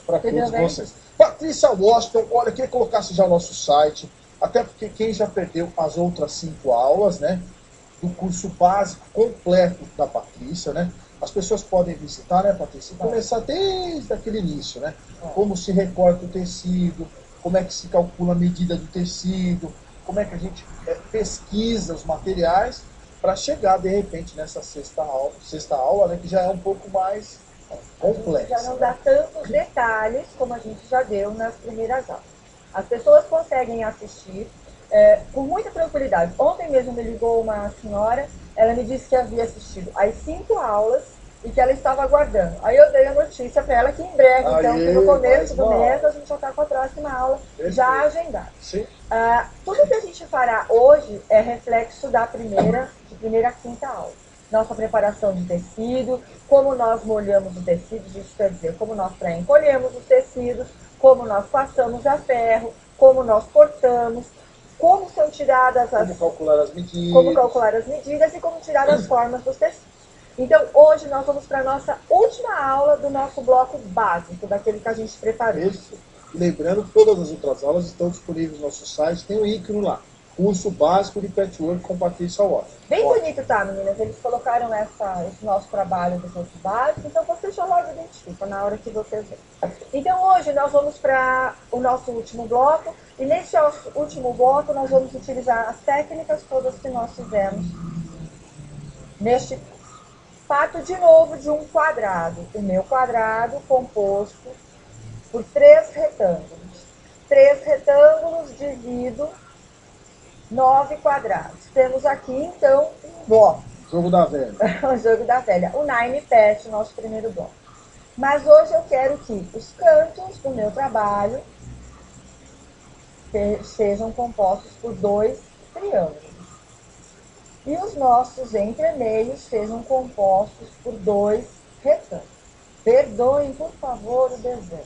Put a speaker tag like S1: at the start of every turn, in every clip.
S1: para todos vocês. Patrícia Washington, olha, queria que colocasse já o nosso site, até porque quem já perdeu as outras 5 aulas, né, do curso básico completo da Patrícia, né, as pessoas podem visitar, né, Patrícia, começar desde aquele início, né, como se recorta o tecido, como é que se calcula a medida do tecido, como é que a gente pesquisa os materiais para chegar, de repente, nessa sexta aula, né, que já é um pouco mais complexa.
S2: Já não dá tantos detalhes como a gente já deu nas primeiras aulas. As pessoas conseguem assistir com muita tranquilidade. Ontem mesmo me ligou uma senhora, ela me disse que havia assistido às 5 aulas e que ela estava aguardando. Aí eu dei a notícia para ela que em breve, então, que no começo do mês, a gente já está com a próxima aula já agendada. Tudo que a gente fará hoje é reflexo da primeira à quinta aula. Nossa preparação de tecido, como nós molhamos o tecido, isso quer dizer, como nós pré-encolhemos os tecidos, como nós passamos a ferro, como nós cortamos, como são tiradas
S1: como calcular as medidas
S2: e como tirar as formas dos tecidos. Então, hoje nós vamos para a nossa última aula do nosso bloco básico, daquele que a gente preparou.
S1: Isso. Lembrando que todas as outras aulas estão disponíveis no nosso site, tem o ícone lá. Curso básico de patchwork com Patrícia Washington.
S2: Bem bonito, tá, meninas? Eles colocaram esse nosso trabalho do curso básico, então você já logo identifica na hora que vocês verem. Então, hoje nós vamos para o nosso último bloco, e nesse último bloco nós vamos utilizar as técnicas todas que nós fizemos neste curso. Parto de novo de um quadrado. O meu quadrado composto por 3 retângulos. 3 retângulos divido 9 quadrados. Temos aqui, então, um bloco.
S1: Jogo da velha.
S2: O jogo da velha. O Nine Patch, nosso primeiro bloco. Mas hoje eu quero que os cantos do meu trabalho sejam compostos por 2 triângulos. E os nossos entremeios sejam compostos por 2 retângulos. Perdoem, por favor, o desenho.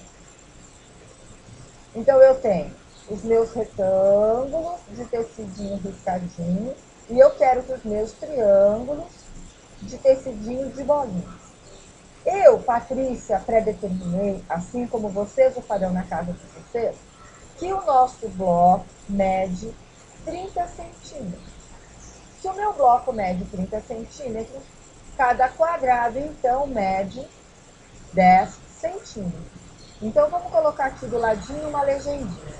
S2: Então, eu tenho os meus retângulos de tecidinho riscadinho e eu quero que os meus triângulos de tecidinho de bolinha. Eu, Patrícia, pré-determinei, assim como vocês o farão na casa de vocês, que o nosso bloco mede 30 centímetros. Se o meu bloco mede 30 centímetros, cada quadrado, então, mede 10 centímetros. Então, vamos colocar aqui do ladinho uma legendinha.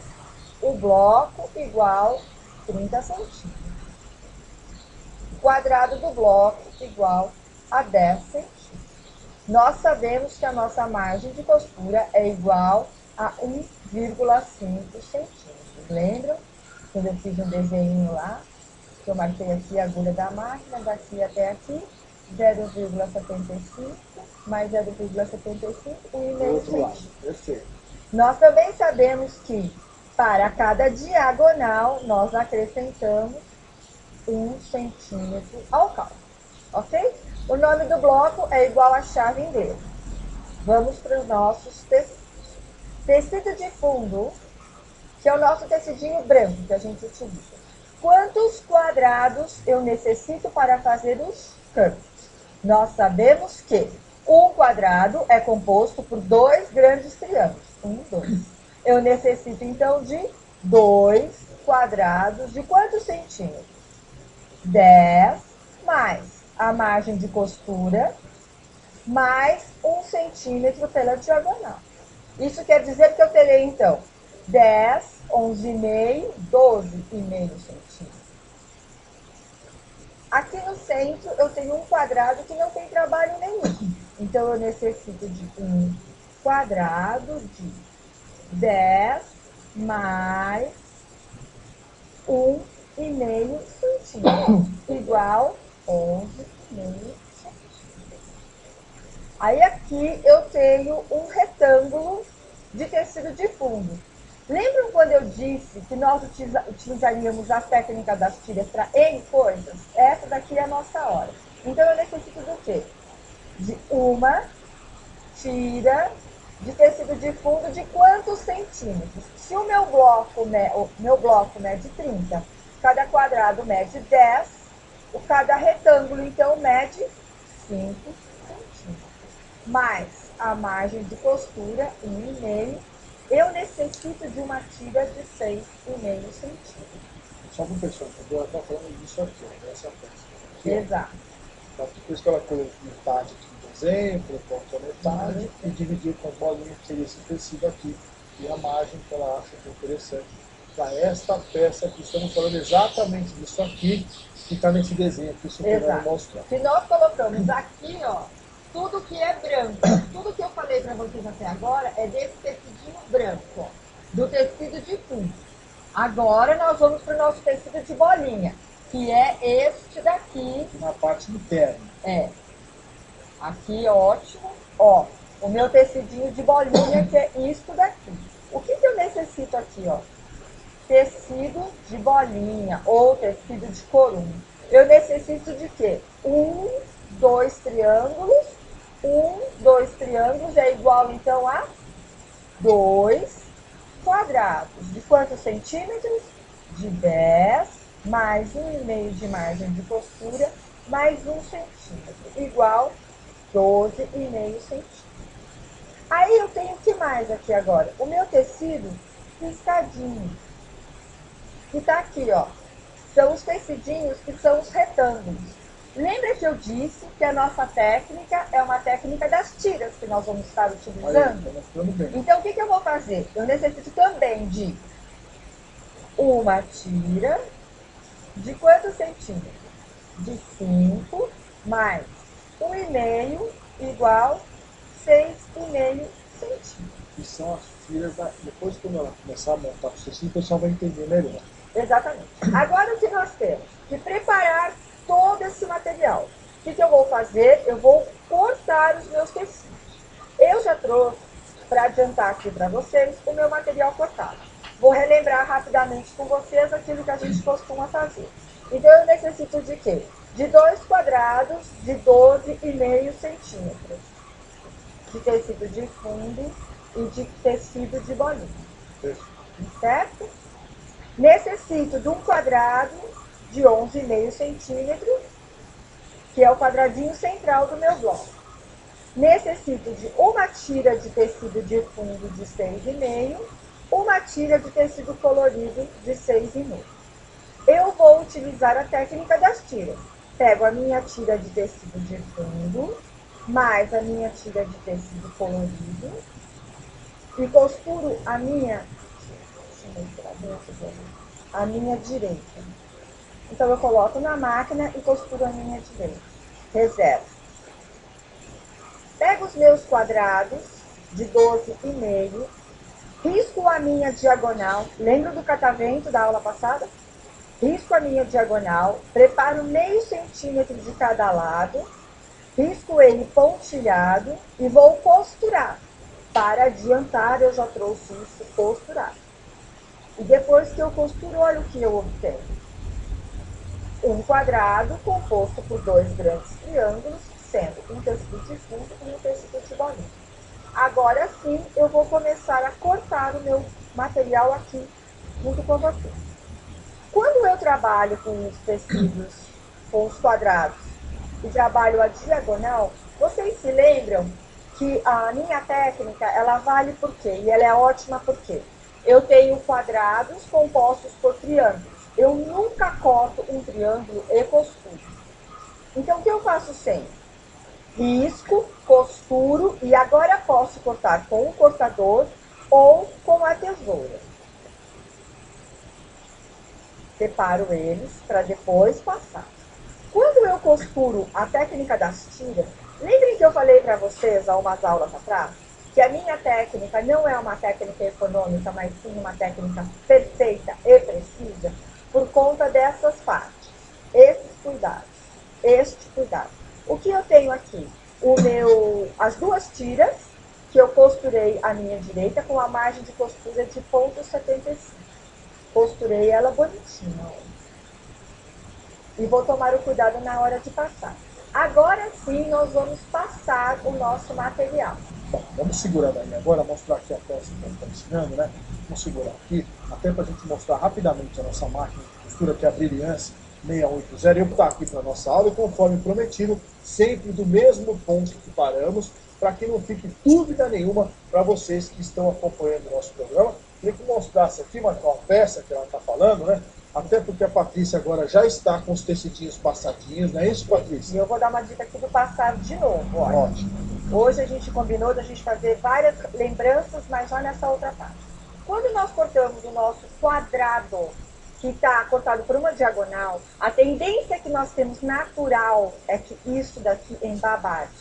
S2: O bloco igual 30 centímetros. O quadrado do bloco igual a 10 centímetros. Nós sabemos que a nossa margem de costura é igual a 1,5 centímetros. Lembram? Quando eu fiz um desenho lá, que eu marquei aqui a agulha da máquina, daqui até aqui, 0,75 mais 0,75, 1,5 centímetros. Nós também sabemos que para cada diagonal nós acrescentamos 1 centímetro ao cálculo, ok? O nome do bloco é igual à chave inglesa. Vamos para os nossos tecidos. Tecido de fundo, que é o nosso tecidinho branco que a gente utiliza. Quantos quadrados eu necessito para fazer os cantos? Nós sabemos que um quadrado é composto por 2 grandes triângulos. 1, 2. Eu necessito, então, de 2 quadrados de quantos centímetros? 10 mais a margem de costura mais 1 centímetro pela diagonal. Isso quer dizer que eu terei, então, 10, 11,5, 12,5 centímetros. Aqui no centro eu tenho um quadrado que não tem trabalho nenhum. Então, eu necessito de um quadrado de 10 mais 1,5 centímetros, igual 11,5 centímetros. Aí aqui eu tenho um retângulo de tecido de fundo. Lembram quando eu disse que nós utilizaríamos a técnica das tiras para N coisas? Essa daqui é a nossa hora. Então, eu necessito do quê? De uma tira de tecido de fundo de quantos centímetros? Se o meu bloco mede 30, cada quadrado mede 10, cada retângulo, então, mede 5 centímetros. Mais a margem de costura 1,5. Eu necessito de uma tira de 6,5 centímetros.
S1: Só para o pessoal entender, ela está falando disso aqui, ó, dessa peça. Aqui,
S2: Exato.
S1: Ó. Por isso que ela colocou metade aqui no desenho, colocou a metade e dividiu com as bolinhas, que seria esse tecido aqui. E a margem que ela acha que é interessante para esta peça aqui. Estamos falando exatamente disso aqui, que está nesse desenho aqui, se eu puder mostrar.
S2: Que nós colocamos aqui, ó, tudo que é branco. Tudo que eu falei para vocês até agora é desse tecidinho branco, ó, do tecido de fundo. Agora nós vamos para o nosso tecido de bolinha, que é este daqui.
S1: Na parte interna.
S2: É. Aqui, ótimo. Ó, o meu tecidinho de bolinha, que é isto daqui. O que eu necessito aqui, ó? Tecido de bolinha ou tecido de corume. Eu necessito de quê? 2 triângulos. 2 triângulos é igual, então, a 2 quadrados. De quantos centímetros? De 10, mais 1,5 de margem de costura, mais 1 centímetro, igual 12,5 centímetros. Aí eu tenho o que mais aqui agora? O meu tecido riscadinho, que tá aqui, ó. São os tecidinhos que são os retângulos. Lembra que eu disse que a nossa técnica é uma técnica das tiras que nós vamos estar utilizando? Então, o que eu vou fazer? Eu necessito também de uma tira de quantos centímetros? De 5 mais 1,5 igual 6,5 centímetros.
S1: Que são as tiras, depois que ela começar a montar o tecido, o pessoal vai entender melhor.
S2: Exatamente. Agora o que nós temos? Que preparar todo esse material. O que eu vou fazer? Eu vou cortar os meus tecidos. Eu já trouxe, para adiantar aqui para vocês, o meu material cortado. Vou relembrar rapidamente com vocês aquilo que a gente costuma fazer. Então, eu necessito de quê? De 2 quadrados de 12,5 centímetros. De tecido de fundo e de tecido de bolinha. Certo? Necessito de um quadrado de 11,5 centímetros, que é o quadradinho central do meu bloco. Necessito de uma tira de tecido de fundo de 6,5, uma tira de tecido colorido de 6,5. Eu vou utilizar a técnica das tiras. Pego a minha tira de tecido de fundo, mais a minha tira de tecido colorido, e costuro a minha direita. Então, eu coloco na máquina e costuro a minha direita. Reservo. Pego os meus quadrados de 12,5, risco a minha diagonal. Lembra do catavento da aula passada? Risco a minha diagonal, preparo meio centímetro de cada lado, risco ele pontilhado e vou costurar. Para adiantar, eu já trouxe isso costurado. E depois que eu costuro, olha o que eu obtenho. Um quadrado composto por 2 grandes triângulos, sendo um tecido de fundo e um tecido de bolinha. Agora sim, eu vou começar a cortar o meu material aqui, junto com vocês. Quando eu trabalho com os tecidos, com os quadrados, e trabalho a diagonal, vocês se lembram que a minha técnica, ela vale por quê? E ela é ótima por quê? Eu tenho quadrados compostos por triângulos. Eu nunca corto um triângulo e costuro. Então, o que eu faço sempre? Risco, costuro e agora posso cortar com o cortador ou com a tesoura. Separo eles para depois passar. Quando eu costuro a técnica das tiras, lembrem que eu falei para vocês há umas aulas atrás, que a minha técnica não é uma técnica econômica, mas sim uma técnica perfeita e precisa, por conta dessas partes, esses cuidados, este cuidado. O que eu tenho aqui? As 2 tiras, que eu costurei à minha direita com a margem de costura de ponto 75. Costurei ela bonitinha. E vou tomar o cuidado na hora de passar. Agora sim, nós vamos passar o nosso material.
S1: Bom, vamos segurar daí agora, mostrar aqui a peça que a gente está ensinando, né? Vamos segurar aqui, até para a gente mostrar rapidamente a nossa máquina de costura, que é a Brilhance 680. Eu vou estar aqui para a nossa aula e, conforme prometido, sempre do mesmo ponto que paramos, para que não fique dúvida nenhuma para vocês que estão acompanhando o nosso programa. Queria que mostrasse aqui uma peça que ela está falando, né? Até porque a Patrícia agora já está com os tecidinhos passadinhos, não é isso, Patrícia?
S2: E eu vou dar uma dica aqui do passado de novo, olha.
S1: Ótimo.
S2: Hoje a gente combinou da gente fazer várias lembranças, mas olha essa outra parte. Quando nós cortamos o nosso quadrado, que está cortado por uma diagonal, a tendência que nós temos natural é que isso daqui embabade.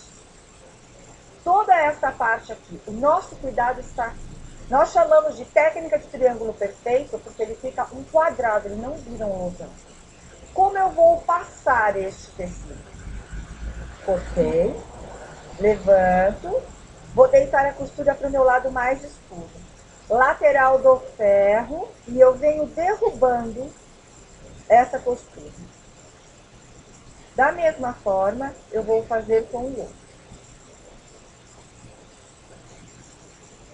S2: Toda essa parte aqui, o nosso cuidado está aqui. Nós chamamos de técnica de triângulo perfeito porque ele fica um quadrado, ele não vira um losango. Como eu vou passar este tecido? Cortei, levanto, vou deitar a costura para o meu lado mais escuro. Lateral do ferro e eu venho derrubando essa costura. Da mesma forma, eu vou fazer com o outro.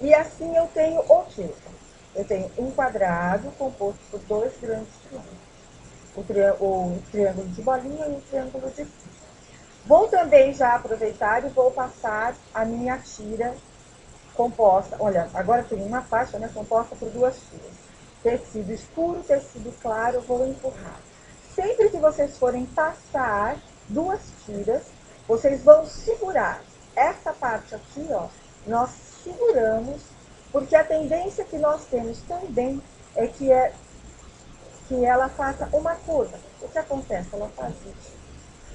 S2: E assim eu tenho o quê? Eu tenho um quadrado composto por dois grandes triângulos. O triângulo de bolinha e o triângulo de fio. Vou também já aproveitar e vou passar a minha tira composta. Olha, agora tem uma faixa, né, composta por duas tiras. Tecido escuro, tecido claro, vou empurrar. Sempre que vocês forem passar duas tiras, vocês vão segurar essa parte aqui, ó. Nós seguramos, porque a tendência que nós temos também é que ela faça uma curva. O que acontece? Ela faz isso.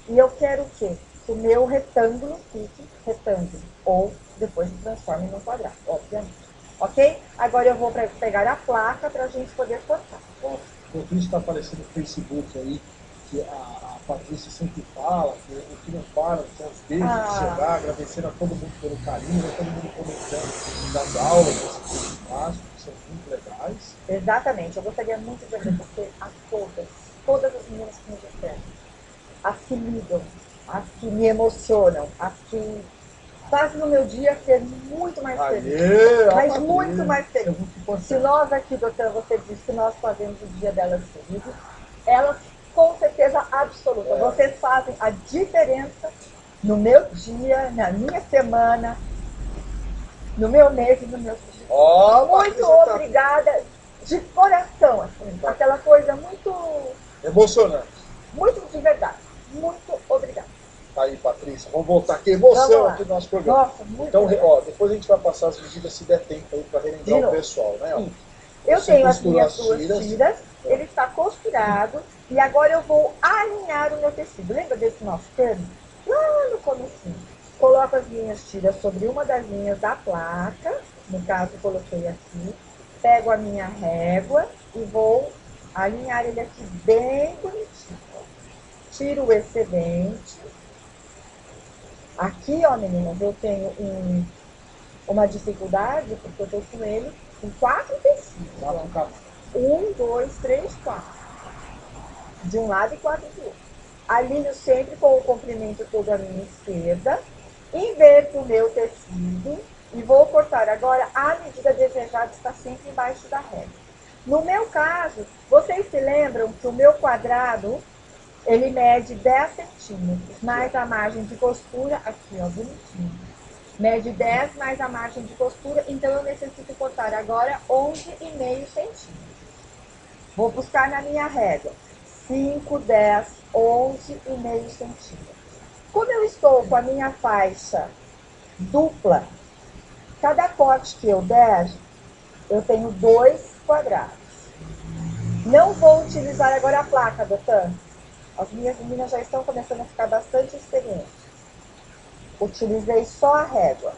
S2: E eu quero o quê? Que o meu retângulo fique retângulo. Ou depois se transforme num quadrado, obviamente. Ok? Agora eu vou pegar a placa para a gente poder cortar.
S1: Enquanto isso está aparecendo no Facebook aí, que a Patrícia sempre fala, que o que não para, são os beijos de chegar, agradecendo a todo mundo pelo carinho, a todo mundo comentando das aulas, desses clássicos, que são muito legais.
S2: Exatamente, eu gostaria muito de agradecer a todas as meninas que nos escrevem, as que ligam, as que me emocionam, as que fazem o meu dia ser muito mais feliz. Mas muito mais feliz. Se nós aqui, doutora, você disse que nós fazemos o dia delas felizes, elas com certeza absoluta. Vocês fazem a diferença no meu dia, na minha semana, no meu mês e no meu dia. Muito obrigada, de coração, assim, aquela coisa muito
S1: emocionante.
S2: Muito de verdade. Muito obrigada.
S1: Tá aí, Patrícia. Vamos voltar aqui. Emoção aqui no nosso programa.
S2: Nossa, muito
S1: então, ó, depois a gente vai passar as medidas se der tempo aí para relembrar o pessoal, né? Ó.
S2: Eu tenho as minhas duas tiras, ele está costurado e agora eu vou alinhar o meu tecido. Lembra desse nosso termo? Lá no comecinho. Coloco as minhas tiras sobre uma das linhas da placa, no caso coloquei aqui, pego a minha régua e vou alinhar ele aqui bem bonitinho. Tiro o excedente. Aqui, ó, meninas, eu tenho uma dificuldade, porque eu tô com ele com 4 tecidos. 1, 2, 3, 4. De um lado e 4 do outro. Alinho sempre com o comprimento todo à minha esquerda. Inverto o meu tecido e vou cortar. Agora, a medida desejada está sempre embaixo da régua. No meu caso, vocês se lembram que o meu quadrado, ele mede 10 centímetros, mais a margem de costura, aqui ó, bonitinho. Mede 10 mais a margem de costura, então eu necessito cortar agora 11,5 centímetros. Vou buscar na minha régua, 5, 10, 11,5 centímetros. Como eu estou com a minha faixa dupla, cada corte que eu der, eu tenho 2 quadrados. Não vou utilizar agora a placa, doutor. As minhas meninas já estão começando a ficar bastante experientes. Utilizei só a régua.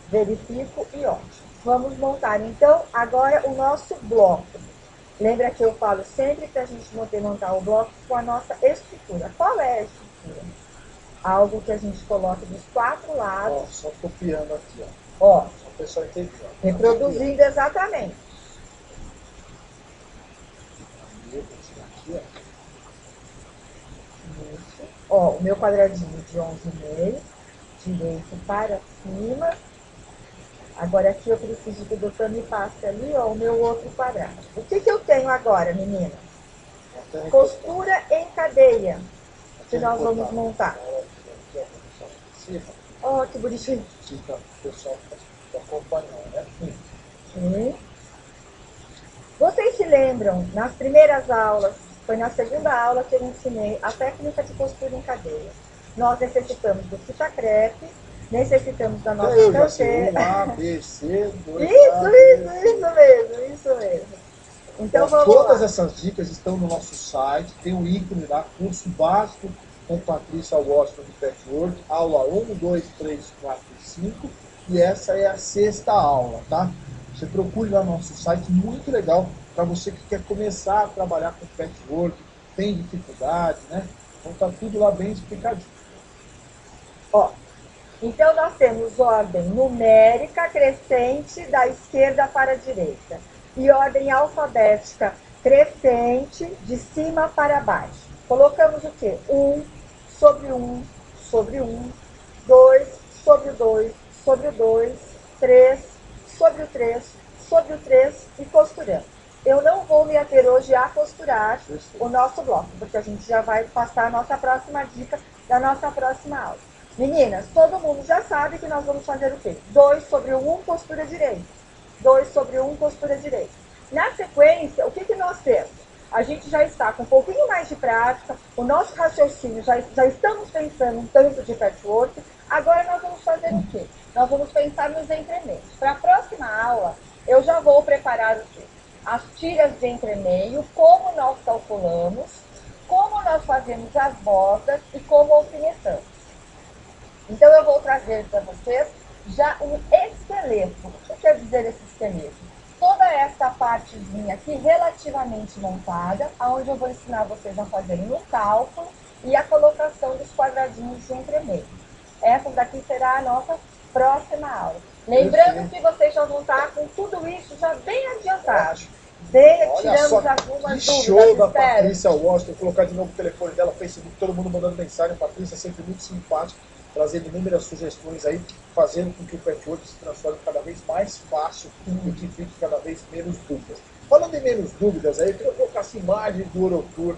S2: Verifico e ótimo. Vamos montar, então, agora o nosso bloco. Lembra que eu falo sempre que a gente montar o bloco com a nossa estrutura. Qual é a estrutura? Algo que a gente coloca dos 4 lados.
S1: Ó, só copiando aqui, ó.
S2: Ó.
S1: Só o pessoal entender.
S2: Reproduzindo exatamente. Ó, o meu quadradinho de 11,5, direito para cima. Agora aqui eu preciso que o doutor me passe ali, ó, o meu outro quadrado. O que eu tenho agora, meninas? Costura em cadeia, que nós vamos montar. Oh, que bonitinho.
S1: Fica o pessoal acompanhando, né?
S2: Sim. Vocês se lembram, nas primeiras aulas, foi na segunda aula que eu ensinei a técnica de costura em cadeia. Nós necessitamos do fita crepe, necessitamos da nossa canseira.
S1: A, B, C, 2,
S2: Isso mesmo. Então,
S1: todas essas dicas estão no nosso site, tem um ícone lá, curso básico com Patrícia Washington de Patchwork, aula 1, 2, 3, 4 e 5, e essa é a 6ª aula, tá? Você procure lá no nosso site, muito legal, para você que quer começar a trabalhar com patchwork, tem dificuldade, né? Então tá tudo lá bem explicadinho.
S2: Ó, então nós temos ordem numérica crescente da esquerda para a direita e ordem alfabética crescente de cima para baixo. Colocamos o quê? 1 sobre 1 sobre 1, 2 sobre 2 sobre 2, 3 sobre o 3 sobre o 3 e costurando. Eu não vou me ater hoje a costurar o nosso bloco, porque a gente já vai passar a nossa próxima dica da nossa próxima aula. Meninas, todo mundo já sabe que nós vamos fazer o quê? 2 sobre 1, costura direita. 2 sobre 1, costura direita. Na sequência, o que nós temos? A gente já está com um pouquinho mais de prática, o nosso raciocínio, já estamos pensando um tanto de patchwork, agora nós vamos fazer o quê? Nós vamos pensar nos entremeios. Para a próxima aula, eu já vou preparar o quê? As tiras de entremeio, como nós calculamos, como nós fazemos as bordas e como alfinetamos. Então, eu vou trazer para vocês já um esqueleto. O que quer dizer esse esqueleto? Toda essa partezinha aqui relativamente montada, onde eu vou ensinar vocês a fazerem o cálculo e a colocação dos quadradinhos de entremeio. Essa daqui será a nossa próxima aula. Lembrando que vocês já vão estar com tudo isso já bem adiantado. Tiramos algumas dúvidas.
S1: Show da Patrícia Washington. Vou colocar de novo o telefone dela, Facebook, todo mundo mandando mensagem. Patrícia sempre muito simpática, trazendo inúmeras sugestões aí, fazendo com que o patchwork se transforme cada vez mais fácil e que fique cada vez menos dúvidas. Falando em menos dúvidas aí, eu queria colocar essa imagem do Orotour